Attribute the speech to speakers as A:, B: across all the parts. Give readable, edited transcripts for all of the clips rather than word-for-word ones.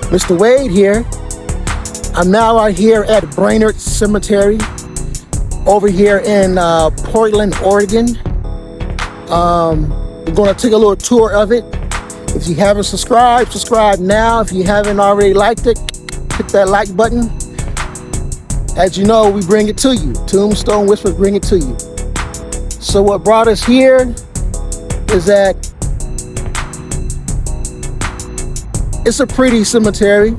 A: Mr. Wade here. I'm now out here at Brainerd Cemetery over here in Portland, Oregon. We're going to take a little tour of it. If you haven't subscribed, subscribe now. If you haven't already liked it, hit that like button. As you know, we bring it to you. Tombstone Whispers bring it to you. So what brought us here is that it's a pretty cemetery.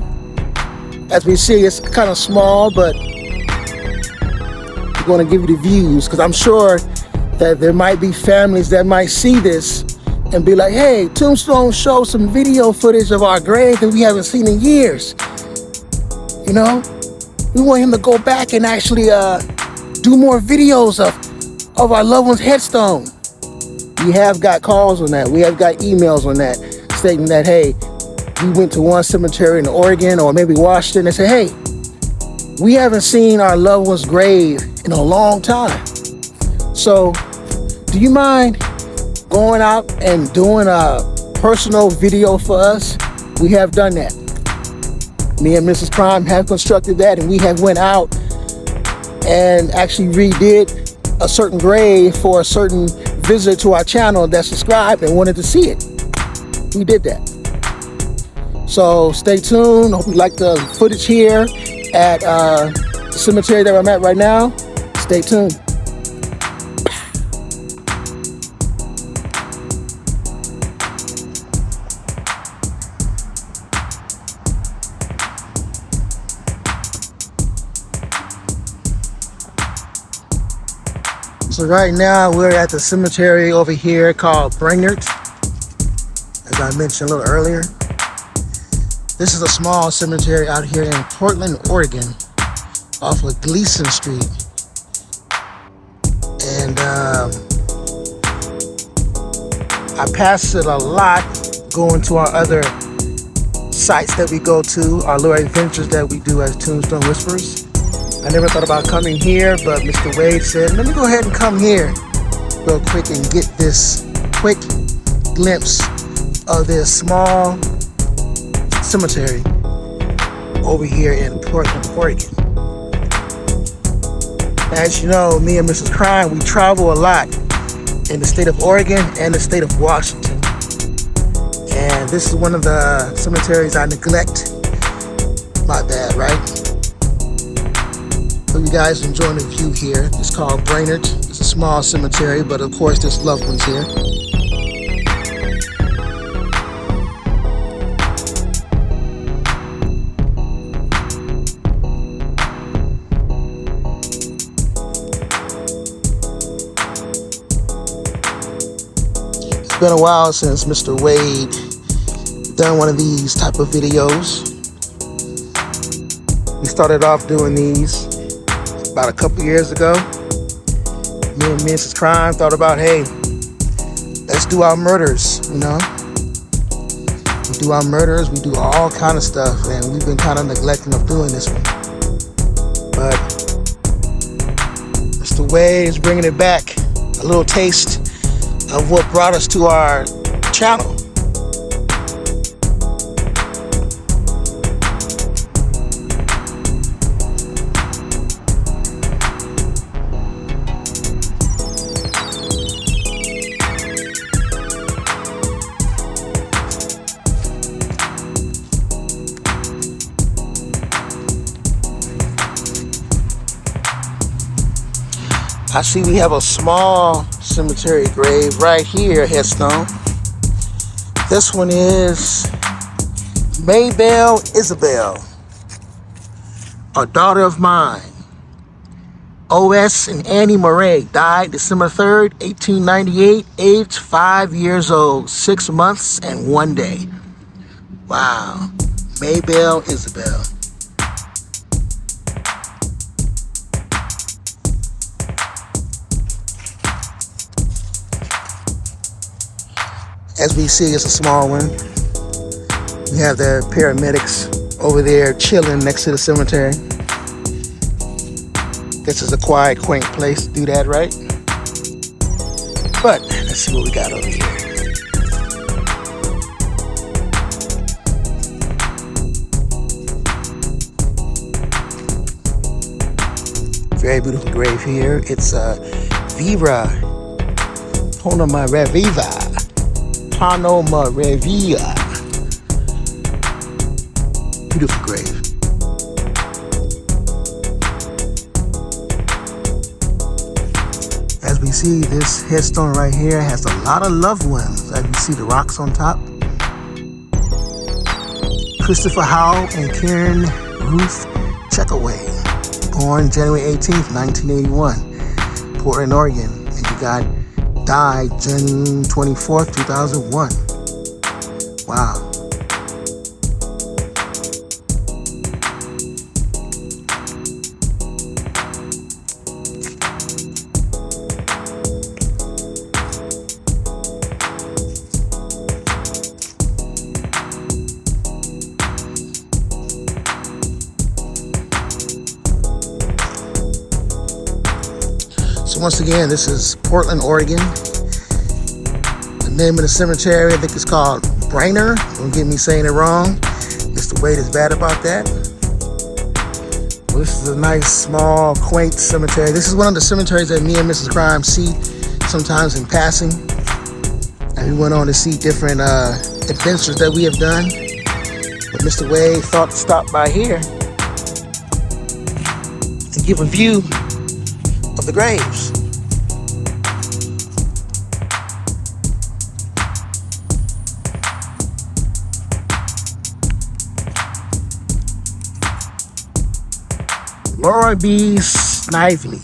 A: As we see, it's kind of small, but we're going to give you the views, because I'm sure that there might be families that might see this and be like, hey, Tombstone showed some video footage of our grave that we haven't seen in years. You know, we want him to go back and actually do more videos of our loved one's headstone. We have got calls on that. We have got emails on that stating that, hey, we went to one cemetery in Oregon or maybe Washington and said, hey, we haven't seen our loved one's grave in a long time. So do you mind going out and doing a personal video for us? We have done that. Me and Mrs. Prime have constructed that, and we have went out and actually redid a certain grave for a certain visitor to our channel that subscribed and wanted to see it. We did that. So stay tuned. Hope you like the footage here at the cemetery that I'm at right now. Stay tuned. So right now we're at the cemetery over here called Brainerd, as I mentioned a little earlier. This is a small cemetery out here in Portland, Oregon, off of Glisan Street. And I pass it a lot going to our other sites that we go to, our little adventures that we do as Tombstone Whispers. I never thought about coming here, but Mr. Wade said, let me go ahead and come here real quick and get this quick glimpse of this small cemetery over here in Portland, Oregon. As you know, me and Mrs. Crime, we travel a lot in the state of Oregon and the state of Washington. And this is one of the cemeteries I neglect. My bad, right? Hope you guys enjoying the view here. It's called Brainerd. It's a small cemetery, but of course there's loved ones here. It's been a while since Mr. Wade done one of these type of videos. We started off doing these about a couple years ago. Me and Mrs. Crime thought about, hey, let's do our murders, you know? We do our murders, we do all kind of stuff, and we've been kind of neglecting of doing this one. But Mr. Wade is bringing it back, a little taste of what brought us to our channel. I see we have a small cemetery grave right here, headstone. This one is Maybelle Isabel, a daughter of mine. O.S. and Annie Murray died December 3rd, 1898, aged 5 years old, 6 months and 1 day. Wow, Maybelle Isabel. As we see, it's a small one. We have the paramedics over there chilling next to the cemetery. This is a quiet, quaint place to do that, right? But let's see what we got over here. Very beautiful grave here. It's Vera Honoma Reviva. Honoma Revia. Beautiful grave. As we see, this headstone right here has a lot of loved ones. As you see the rocks on top. Christopher Howell and Karen Ruth Checkaway, born January 18th, 1981, Portland, Oregon, and died June 24th, 2001. Wow. So once again, this is Portland, Oregon. The name of the cemetery, I think it's called Brainer. Don't get me saying it wrong. Mr. Wade is bad about that. Well, this is a nice, small, quaint cemetery. This is one of the cemeteries that me and Mrs. Crime see sometimes in passing. And we went on to see different adventures that we have done. But Mr. Wade thought to stop by here and give a view of the graves. Laura B. Snively,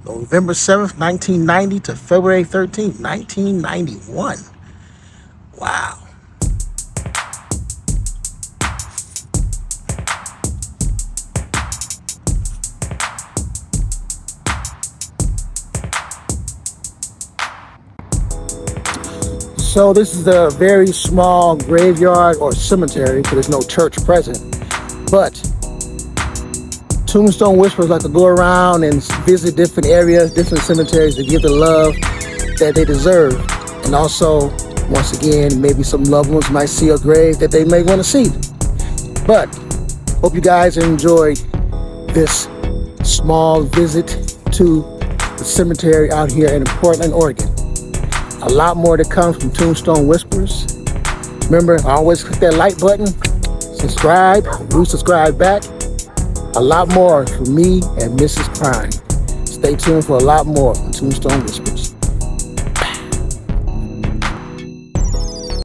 A: November 7th, 1990 to February 13th, 1991. Wow. So this is a very small graveyard or cemetery, so there's no church present. But Tombstone Whisperers like to go around and visit different areas, different cemeteries to give the love that they deserve. And also, once again, maybe some loved ones might see a grave that they may want to see. But hope you guys enjoyed this small visit to the cemetery out here in Portland, Oregon. A lot more to come from Tombstone Whispers. Remember, always click that like button, subscribe, resubscribe back. A lot more from me and Mrs. Crime. Stay tuned for a lot more from Tombstone Whispers.